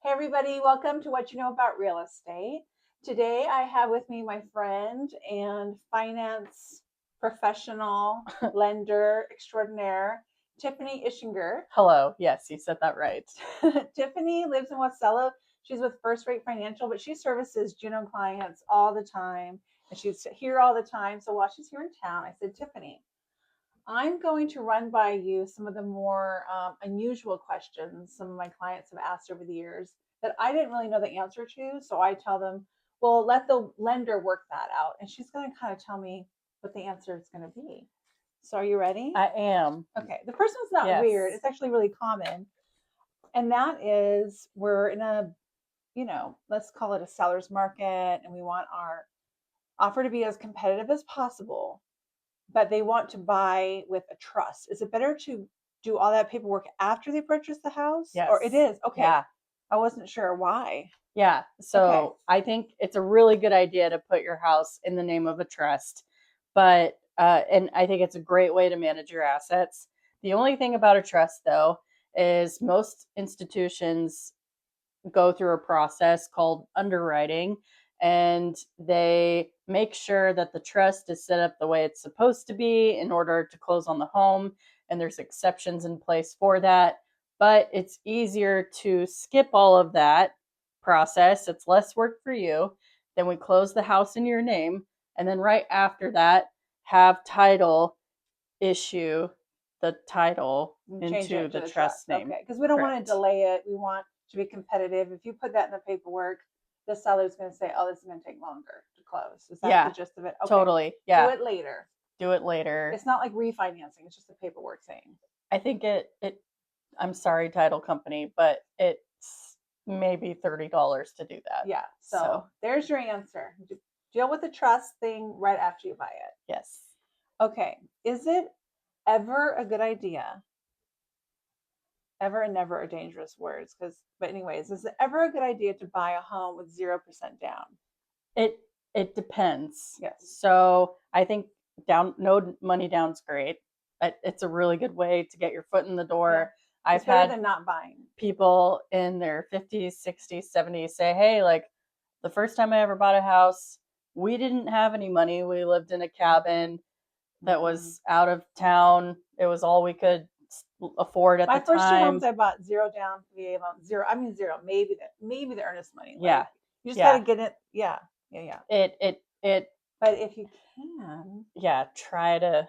Hey everybody, welcome to What You Know About Real Estate. Today I have with me my friend and finance professional, lender extraordinaire, Tiffany Ischinger. Hello. Yes, you said that right. Tiffany lives in Wasilla. She's with First Rate Financial, but she services Juneau clients all the time and she's here all the time. So while she's here in town, I said, Tiffany, I'm going to run by you some of the more unusual questions some of my clients have asked over the years that I didn't really know the answer to. So I tell them, well, let the lender work that out. And she's going to kind of tell me what the answer is going to be. So are you ready? I am. Okay. The first one's not Yes. weird. It's actually really common. And that is we're in a, let's call it a seller's market and we want our offer to be as competitive as possible, but they want to buy with a trust. Is it better to do all that paperwork after they purchase the house? Yes. Or it is? Okay. Yeah. I wasn't sure why. Yeah. So Okay. I think it's a really good idea to put your house in the name of a trust, but and I think it's a great way to manage your assets. The only thing about a trust, though, is most institutions go through a process called underwriting, and they make sure that the trust is set up the way it's supposed to be in order to close on the home, and there's exceptions in place for that. But it's easier to skip all of that process. It's less work for you. Then we close the house in your name, and then right after that, have title issue the title into the trust name. Okay. Because we don't want to delay it. We want to be competitive. If you put that in the paperwork, the seller's going to say, oh, this is going to take longer to close. Is that the gist of it? Okay. Totally. Yeah. Do it later. Do it later. It's not like refinancing. It's just a paperwork thing. I think I'm sorry, title company, but it's maybe $30 to do that. Yeah. So there's your answer. Deal with the trust thing right after you buy it. Yes. Okay. Is it ever a good idea? Ever and never are dangerous words, but anyways, is it ever a good idea to buy a home with 0% down? It depends. Yes. So I think no money down's great. It's a really good way to get your foot in the door. Yeah. It's better than not buying. People in their 50s, 60s, 70s say, hey, like the first time I ever bought a house, we didn't have any money. We lived in a cabin that was out of town. It was all we could afford at the time. My first 2 homes I bought 0 down VA loan. 0. I mean 0. Maybe the earnest money. Yeah. Like, you just gotta get it. Yeah. It. But if you can. Yeah. Try to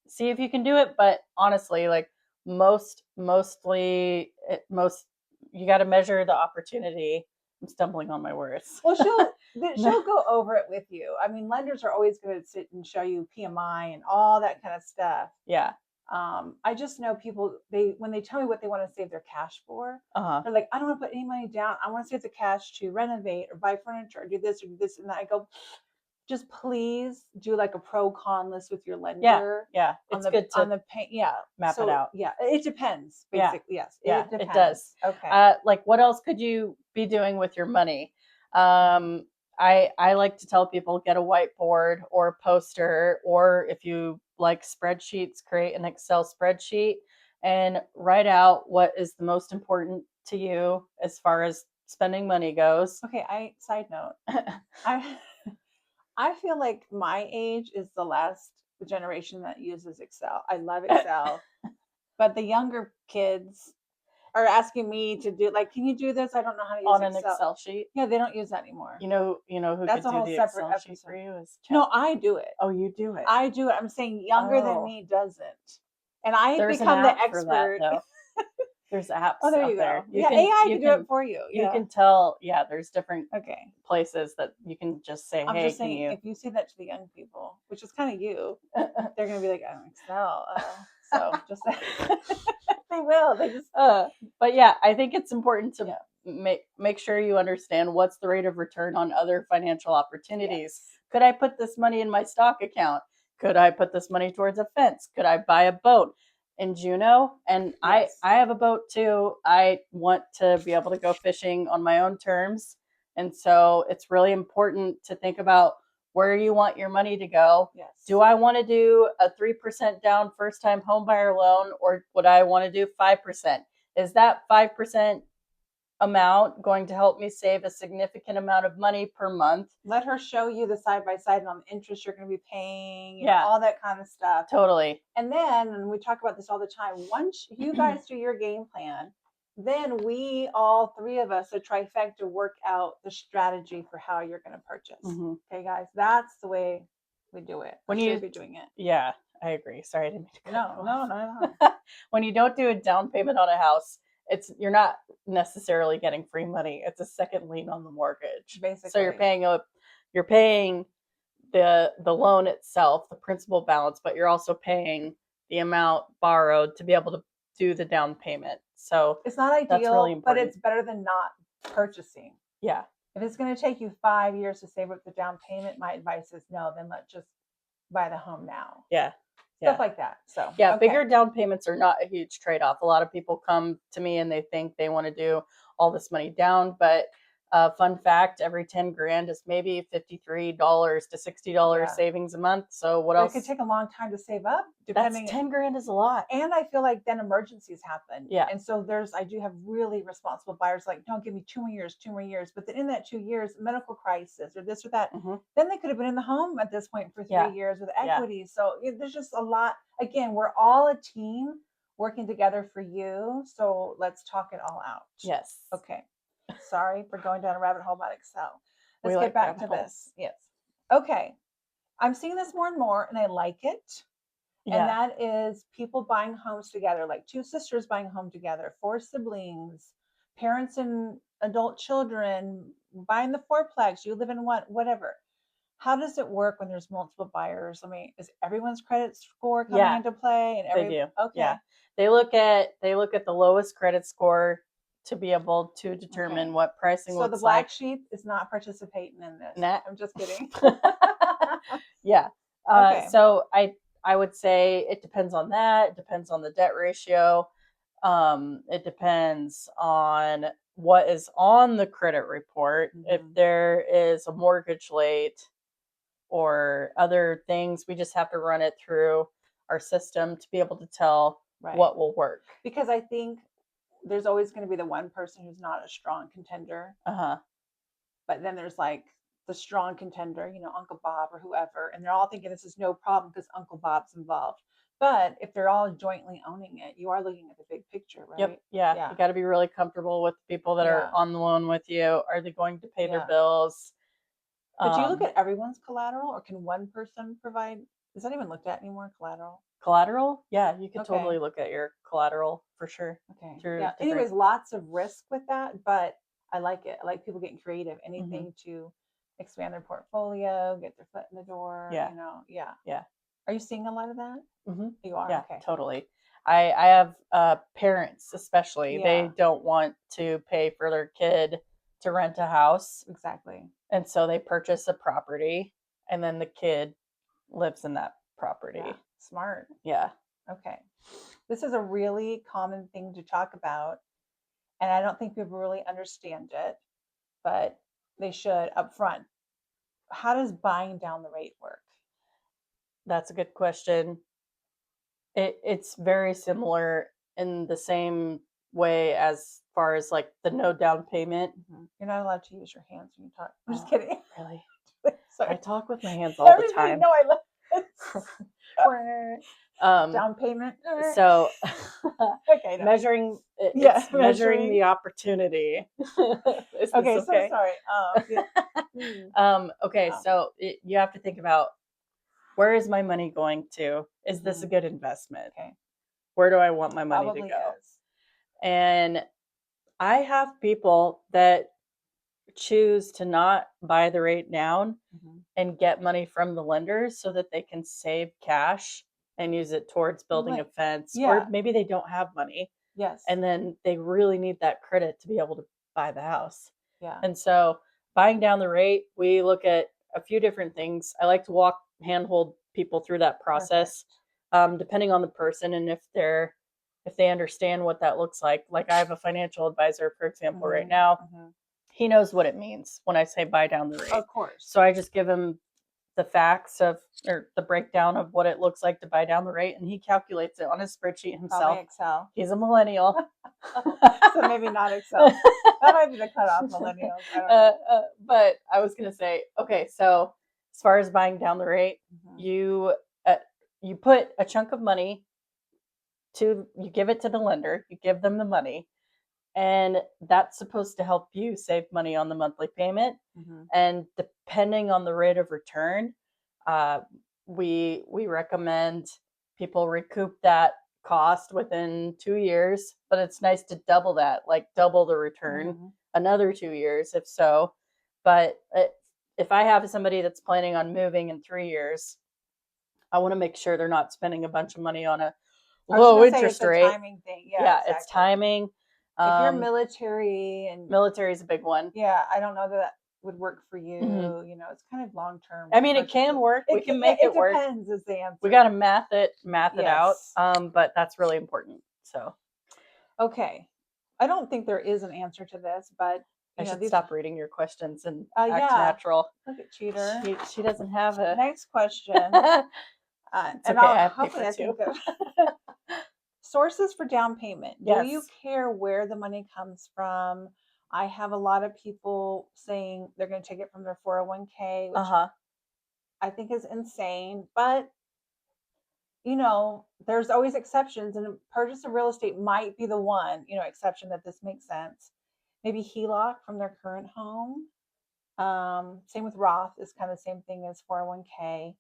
see if you can do it. But honestly, like mostly you got to measure the opportunity. I'm stumbling on my words. Well, she'll go over it with you. I mean, lenders are always going to sit and show you PMI and all that kind of stuff. Yeah. I just know people, when they tell me what they want to save their cash for, they're like, I don't want to put any money down. I want to save the cash to renovate or buy furniture or do this or do this and that. I go, just please do like a pro con list with your lender. Yeah. It's good to map it out. Yeah. It depends. Basically. Yeah. Yes. It does. Okay. Like what else could you be doing with your money? I like to tell people get a whiteboard or a poster, or if you like spreadsheets, create an Excel spreadsheet and write out what is the most important to you as far as spending money goes. Okay. Side note, I feel like my age is the last generation that uses Excel. I love Excel, but the younger kids are asking me to do, like, can you do this? I don't know how to use on an Excel sheet. Yeah, they don't use that anymore. You know who that's could a do whole the separate Excel episode. sheet for you is No, I do it. Oh, you do it. I do it. I'm saying younger than me doesn't, and I become the expert. There's apps. Oh, there you go. AI can do it for you. You can tell. Yeah, there's different okay places that you can just say, I'm hey, just saying, if you say that to the young people, which is kind of you, they're gonna be like, I don't Excel. So just they will. They just. But yeah, I think it's important to make sure you understand what's the rate of return on other financial opportunities. Yes. Could I put this money in my stock account? Could I put this money towards a fence? Could I buy a boat in Juneau? And yes. I have a boat too. I want to be able to go fishing on my own terms. And so it's really important to think about where you want your money to go. Yes. Do I want to do a 3% down first-time home buyer loan, or would I want to do 5%? Is that 5% amount going to help me save a significant amount of money per month. Let her show you the side by side and on the interest you're going to be paying, Yeah. all that kind of stuff. Totally. And then, and we talk about this all the time, once you guys do your game plan, then we, all three of us, a trifecta, work out the strategy for how you're going to purchase. Mhm. Okay, guys, that's the way we do it. When You you should be doing it. Yeah, I agree. Sorry, I didn't mean to cut you off. No. When you don't do a down payment on a house, you're not necessarily getting free money. It's a second lien on the mortgage. Basically. So you're paying the loan itself, the principal balance, but you're also paying the amount borrowed to be able to do the down payment. So it's not ideal, that's really but important. it's better than not purchasing. Yeah. If it's going to take you 5 years to save up the down payment, my advice is no, then let's just buy the home now. Yeah. Stuff like that. So yeah, okay. bigger down payments are not a huge trade-off. A lot of people come to me and they think they want to do all this money down, but fun fact, every 10 grand is maybe $53 to $60 savings a month. So what else? It could take a long time to save up. That's 10 grand is a lot. And I feel like then emergencies happen. Yeah. And so I do have really responsible buyers like, don't give me 2 more years. But then in that 2 years, medical crisis or this or that, then they could have been in the home at this point for 3 years with equity. Yeah. So there's just a lot. Again, we're all a team working together for you. So let's talk it all out. Yes. Okay. Sorry for going down a rabbit hole about Excel. Let's get back to this. Yes. Okay. I'm seeing this more and more, and I like it. Yeah. And that is people buying homes together, like 2 sisters buying a home together, 4 siblings, parents and adult children buying the fourplex. You live in whatever. How does it work when there's multiple buyers? I mean, is everyone's credit score coming into play? And they do. Okay. Yeah. They look at the lowest credit score to be able to determine what pricing looks like. So the black sheep is not participating in this. Nah. I'm just kidding. Yeah. Okay. So I would say it depends on that. It depends on the debt ratio. It depends on what is on the credit report. If there is a mortgage late or other things, we just have to run it through our system to be able to tell what will work. Because I think there's always going to be the one person who's not a strong contender. But then there's like the strong contender, Uncle Bob or whoever, and they're all thinking this is no problem because Uncle Bob's involved. But if they're all jointly owning it, you are looking at the big picture, right? Yep. Yeah. You got to be really comfortable with the people that are on the loan with you. Are they going to pay their bills? But do you look at everyone's collateral, or can one person provide? Is that even looked at anymore? Collateral? Yeah, you could totally look at your collateral for sure. Okay. Yeah. Anyways, lots of risk with that, but I like it. I like people getting creative. Anything to expand their portfolio, get their foot in the door. Yeah. Yeah. Are you seeing a lot of that? You are? Yeah, okay. Totally. I have parents, especially, they don't want to pay for their kid to rent a house. Exactly. And so they purchase a property and then the kid lives in that property. Yeah. Smart. Yeah. Okay. This is a really common thing to talk about. And I don't think people really understand it, but they should up front. How does buying down the rate work? That's a good question. It's very similar in the same way as far as like the no down payment. You're not allowed to use your hands when you talk. I'm just kidding. Really? Sorry. I talk with my hands all the time. No, I love it. Down payment. So okay, no. measuring the opportunity. Okay, so sorry. Okay, so you have to think about, where is my money going to? Is this a good investment? Okay. Where do I want my money to go? And I have people that choose to not buy the rate down and get money from the lenders so that they can save cash and use it towards building a fence. Or maybe they don't have money. Yes. And then they really need that credit to be able to buy the house. Yeah. And so buying down the rate, we look at a few different things. I like to handhold people through that process, depending on the person and if they understand what that looks like. Like I have a financial advisor, for example, right now. He knows what it means when I say buy down the rate. Of course. So I just give him the facts of, or the breakdown of what it looks like to buy down the rate, and he calculates it on his spreadsheet Probably himself. Excel. He's a millennial. So maybe not Excel. That might be the cutoff, millennials. I don't know. But I was going to say, okay, so as far as buying down the rate, you put a chunk of money you give it to the lender, you give them the money, and that's supposed to help you save money on the monthly payment. And depending on the rate of return, we recommend people recoup that cost within 2 years, but it's nice to double that, like double the return another 2 years if so. But if I have somebody that's planning on moving in 3 years, I want to make sure they're not spending a bunch of money on a low interest rate. It's a timing thing. Yeah, exactly. It's timing. If you're military, and military is a big one. Yeah, I don't know that would work for you. You know, it's kind of long term. I mean, it can work. We can make it work. It depends, is the answer. We got to math it out. But that's really important. So, okay, I don't think there is an answer to this, but I should stop reading your questions and act yeah. natural. Look at cheater. She doesn't have a next question. It's and okay. I'll I have hopefully paper I too. think that sources for down payment. Yes. Do you care where the money comes from? I have a lot of people saying they're going to take it from their 401k, which I think is insane. But, you know, there's always exceptions, and purchase of real estate might be the one, you know, exception that this makes sense. Maybe HELOC from their current home. Same with Roth is kind of the same thing as 401k.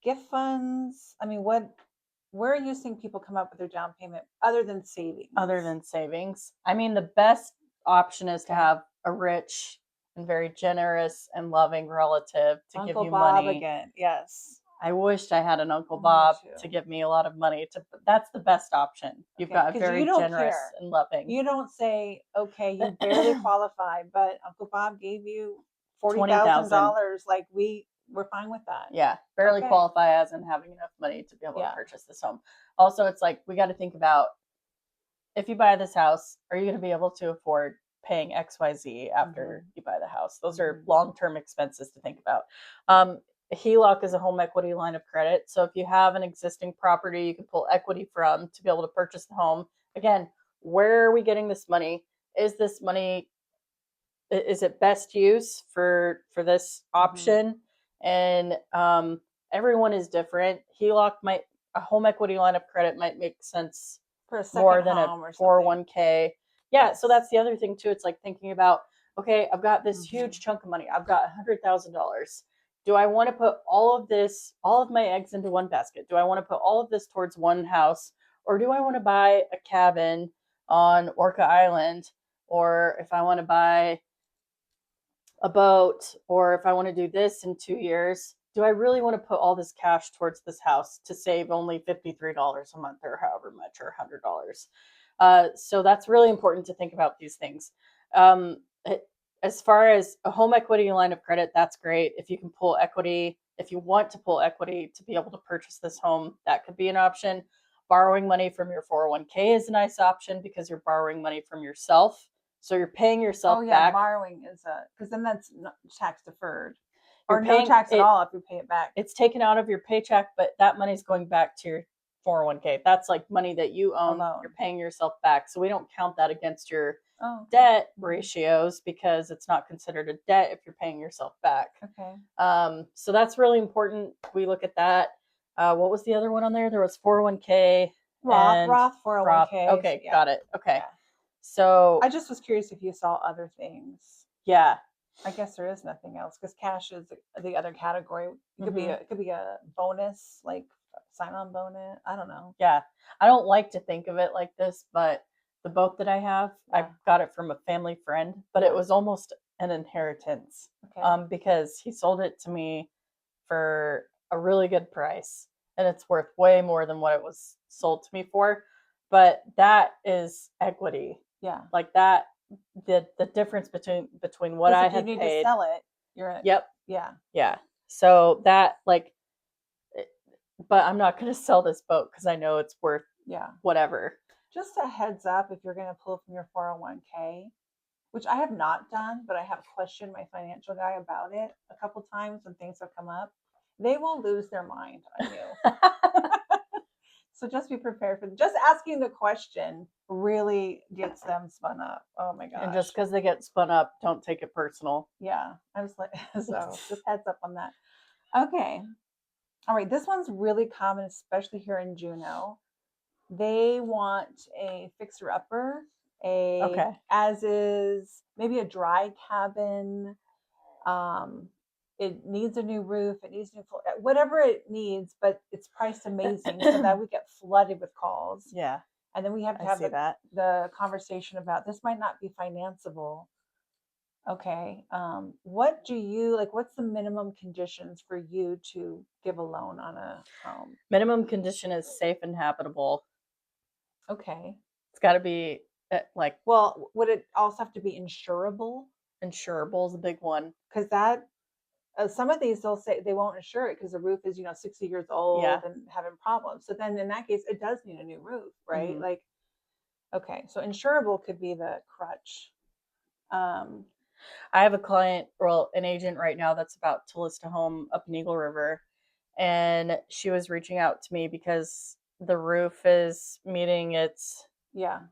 Gift funds. I mean, where are you seeing people come up with their down payment other than savings? I mean, the best option is to have a rich and very generous and loving relative to give you Bob money. Again. Yes. I wished I had an Uncle Bob to give me a lot of money. That's the best option. You've got a very generous and loving. You don't say, okay, you barely qualified, but Uncle Bob gave you $40,000. Like we're fine with that. Yeah, barely qualify as in having enough money to be able to purchase this home. Also, it's like we got to think about, if you buy this house, are you going to be able to afford paying XYZ after you buy the house? Those are long-term expenses to think about. HELOC is a home equity line of credit. So if you have an existing property you can pull equity from to be able to purchase the home. Again, where are we getting this money? Is it best use for this option? And everyone is different. A home equity line of credit might make sense for more than a 401k. Yeah, so that's the other thing too. It's like thinking about, okay, I've got this huge chunk of money. I've got $100,000. Do I want to put all of my eggs into one basket? Do I want to put all of this towards one house? Or do I want to buy a cabin on Orca Island? Or if I want to buy a boat, or if I want to do this in 2 years, do I really want to put all this cash towards this house to save only $53 a month or however much, or $100? So that's really important to think about these things. As far as a home equity line of credit, that's great. If you can pull equity, if you want to pull equity to be able to purchase this home, that could be an option. Borrowing money from your 401k is a nice option because you're borrowing money from yourself. So you're paying yourself back. Borrowing is because then that's not tax deferred. Or no tax at all if you pay it back. It's taken out of your paycheck, but that money's going back to your 401k. That's like money that you own. You're paying yourself back. So we don't count that against your debt ratios because it's not considered a debt if you're paying yourself back. Okay. So that's really important. We look at that. What was the other one on there? There was 401k. Roth 401k. Okay, got it. Okay. Yeah. So I just was curious if you saw other things. Yeah. I guess there is nothing else because cash is the other category. It could be a bonus, like sign-on bonus. I don't know. Yeah, I don't like to think of it like this, but the boat that I have, I got it from a family friend, but it was almost an inheritance. Because he sold it to me for a really good price, and it's worth way more than what it was sold to me for. But that is equity. Yeah, like that. The difference between what I had paid. You need to sell it. Yep. Yeah. So that but I'm not going to sell this boat because I know it's worth whatever. Just a heads up, if you're going to pull from your 401k, which I have not done, but I have questioned my financial guy about it a couple times when things have come up. they will lose their mind on you. So just be prepared for just asking the question really gets them spun up. Oh my gosh. And just because they get spun up, don't take it personal. Yeah, I was like, so just heads up on that. Okay. All right. This one's really common, especially here in Juneau. They want a fixer upper, Okay. as is, maybe a dry cabin. Um, it needs a new roof, it needs new floor, whatever it needs, but it's priced amazing so that we get flooded with calls. Yeah. And then we have to have the conversation about this might not be financeable. Okay. What do you like? What's the minimum conditions for you to give a loan on a home? Minimum condition is safe and habitable. Okay. It's got to be like, Well, would it also have to be insurable? insurable is a big one. Because that some of these they'll say they won't insure it because the roof is 60 years old and having problems. So then in that case, it does need a new roof, right? Mhm. Like, okay, so insurable could be the crutch. I have a client, well, an agent right now that's about to list a home up in Eagle River, and she was reaching out to me because the roof is meeting its Yeah.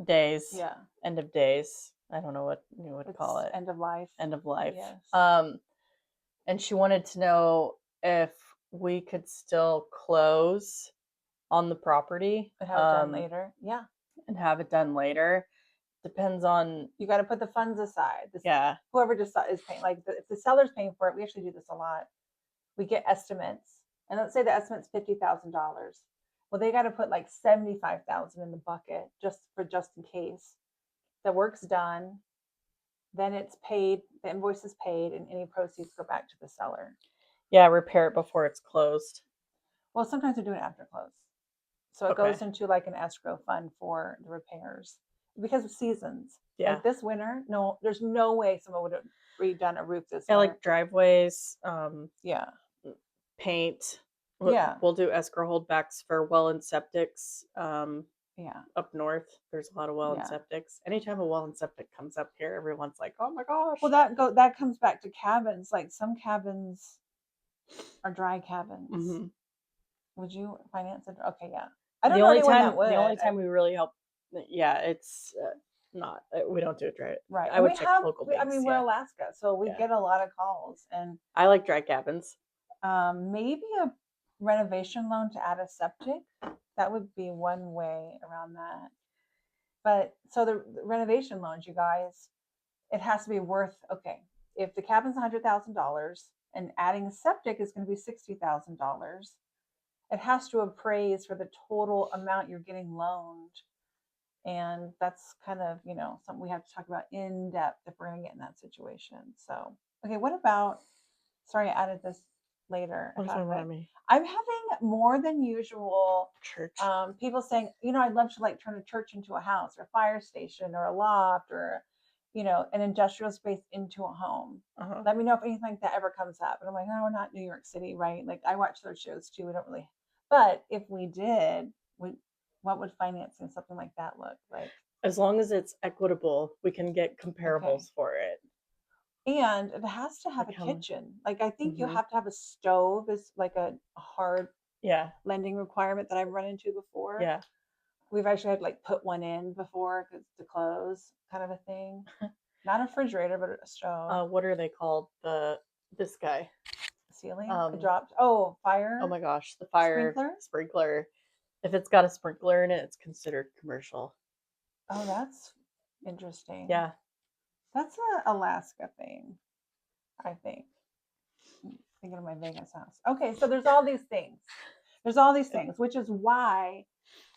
days, Yeah. end of days. I don't know what you would call it. End of life. End of life. Yes. And she wanted to know if we could still close on the property And have it done later. Yeah. and have it done later. Depends on, you got to put the funds aside. yeah. Whoever just is paying, like if the seller's paying for it, we actually do this a lot. We get estimates, and let's say the estimate's $50,000. Well, they got to put like 75,000 in the bucket just in case. The work's done, then it's paid. The invoice is paid, and any proceeds go back to the seller. Yeah, repair it before it's closed. Well, sometimes we do it after close, so it goes into like an escrow fund for the repairs because of seasons. Yeah. Like this winter, no, there's no way someone would have redone a roof this Yeah, winter. like driveways, yeah, paint. Yeah. We'll do escrow holdbacks for well and septics. Yeah. Up north, there's a lot of well and septics. Anytime a well and septic comes up here, everyone's like, "Oh my gosh!" Well, that comes back to cabins. Like some cabins are dry cabins. Mm-hmm. Would you finance it? Okay, yeah. I don't the know only anyone time that would. The only time we really help, yeah, it's not. We don't do it dry. Right. I would check local banks. I mean, we're Alaska, so we get a lot of calls, and I like dry cabins. Maybe a renovation loan to add a septic. That would be one way around that. But so the renovation loans, you guys, it has to be worth, okay, if the cabin's $100,000 and adding a septic is going to be $60,000, it has to appraise for the total amount you're getting loaned. And that's kind of, something we have to talk about in depth if we're going to get in that situation. So, okay, what about, sorry, I added this later. What does that remind me? I'm having more than usual church. People saying, I'd love to like turn a church into a house or a fire station or a loft or, an industrial space into a home. Uh-huh. Let me know if anything like that ever comes up. And I'm like, no, we're not New York City, right? Like I watch those shows too. We don't really, but if we did, what would financing something like that look like? As long as it's equitable, we can get comparables for it. And it has to have a kitchen. Like I think you have to have a stove is like a hard lending requirement that I've run into before. Yeah. We've actually had to like put one in before to close kind of a thing. Not a refrigerator, but a stove. What are they called? This guy. Ceiling? Dropped. Oh, fire. Oh my gosh. The fire sprinkler. If it's got a sprinkler in it, it's considered commercial. Oh, that's interesting. Yeah. That's an Alaska thing, I think. I'm thinking of my Vegas house. Okay, so there's all these things. Which is why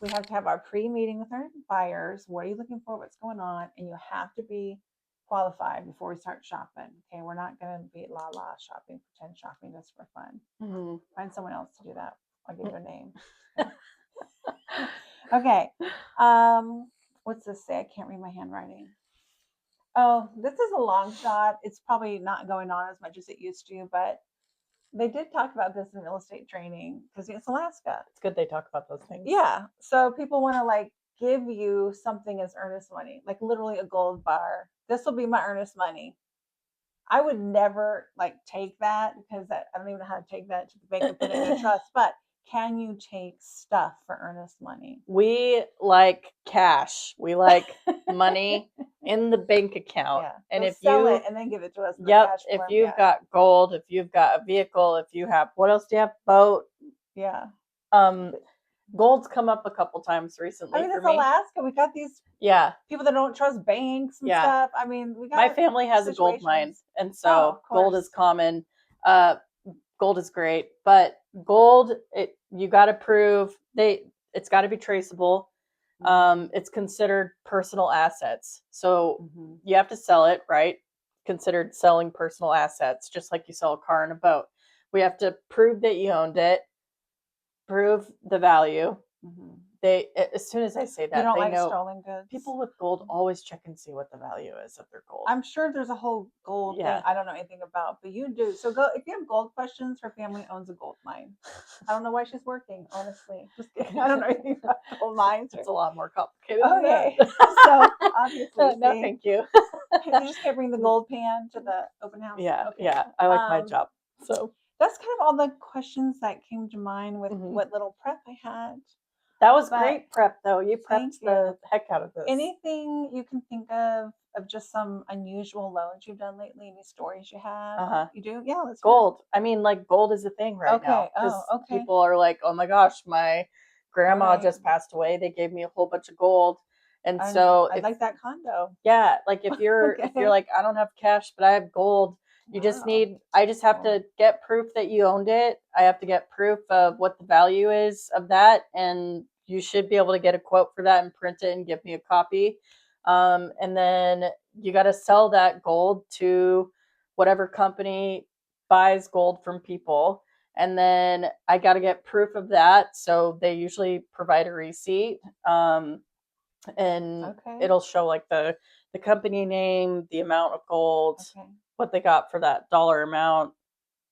we have to have our pre-meeting with our buyers. What are you looking for? What's going on? And you have to be qualified before we start shopping. Okay, we're not going to be la shopping, pretend shopping just for fun. Mm-hmm. Find someone else to do that. I'll give you a name. Okay. What's this say? I can't read my handwriting. Oh, this is a long shot. It's probably not going on as much as it used to, but they did talk about this in real estate training because it's Alaska. It's good they talk about those things. Yeah. So people want to like give you something as earnest money, like literally a gold bar. This will be my earnest money. I would never like take that because I don't even know how to take that to the bank and put it in a trust. But can you take stuff for earnest money? We like cash. We like money in the bank account. Yeah. And So if sell you, it and then give it to us in the yep, cash if form. you've Yeah. got gold, if you've got a vehicle, if you have, what else do you have? Boat. Yeah. Gold's come up a couple times recently I mean, for it's me. Alaska. We got these Yeah. people that don't trust banks and Yeah. stuff. I mean, we got My family has a gold mine, situations. and Oh, so of gold is course. common. Gold is great, but gold, you got to prove it's got to be traceable. It's considered personal assets, so you have to sell it, right? Considered selling personal assets, just like you sell a car and a boat. We have to prove that you owned it, prove the value. They, as soon as I say that, You don't they like know. stolen goods? People with gold always check and see what the value is of their gold. I'm sure there's a whole gold thing I don't know anything about, but you do. So go if you have gold questions. Her family owns a gold mine. I don't know why she's working, honestly. Just kidding. I don't know anything about gold mines. It's a lot more complicated. Okay. Than that. So obviously, No, see, thank you. you just can't bring the gold pan to the open house. Yeah, Okay. yeah. I like my job. So That's kind of all the questions that came to mind with Mhm. what little prep I had. that was But great prep, though. You thank prepped you. the heck out of this. Anything you can think of just some unusual loans you've done lately? Any stories you have? Uh-huh. You do? Yeah, let's hear it. Gold. I mean, like gold is a thing right now Okay. because Oh, okay. people are like, "Oh my gosh, my grandma Right. just passed away. They gave me a whole bunch of gold." And I so, I'd if like that condo. yeah, like if you're Okay. like, I don't have cash, but I have gold. You just Wow. I just have Cool. to get proof that you owned it. I have to get proof of what the value is of that, and you should be able to get a quote for that and print it and give me a copy. And then you got to sell that gold to whatever company buys gold from people. And then I got to get proof of that. So they usually provide a receipt. And Okay. it'll show like the company name, the amount of gold, Okay. what they got for that dollar amount.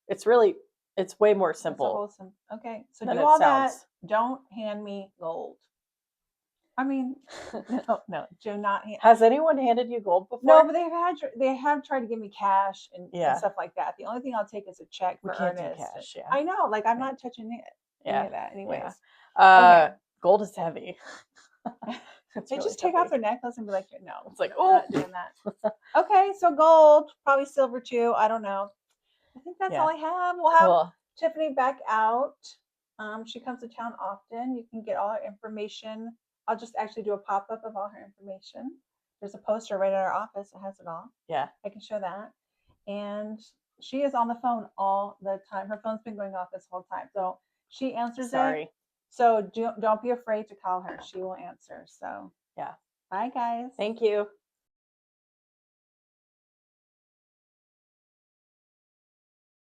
It's way more That's a simple wholesome. Okay. So than do it all that. sounds. Don't hand me gold. I mean, no, do not hand. Has anyone handed you gold before? No, but they have tried to give me cash and Yeah. stuff like that. The only thing I'll take is a check We for can't do earnest. cash, yeah. I know, like I'm Yeah. not touching it. Yeah. Any of that, anyways. Yeah. Okay. Gold is heavy. They just take off their necklace and be like, no, It's like, we're not doing that. Okay, so gold, probably silver too. I don't know. I think that's all I have. We'll have Cool. Tiffany back out. She comes to town often. You can get all her information. I'll just actually do a pop up of all her information. There's a poster right at our office that has it all. Yeah. I can show that. And she is on the phone all the time. Her phone's been going off this whole time. So she answers it. Sorry. So don't be afraid to call her. She will answer. So Yeah. bye, guys. Thank you.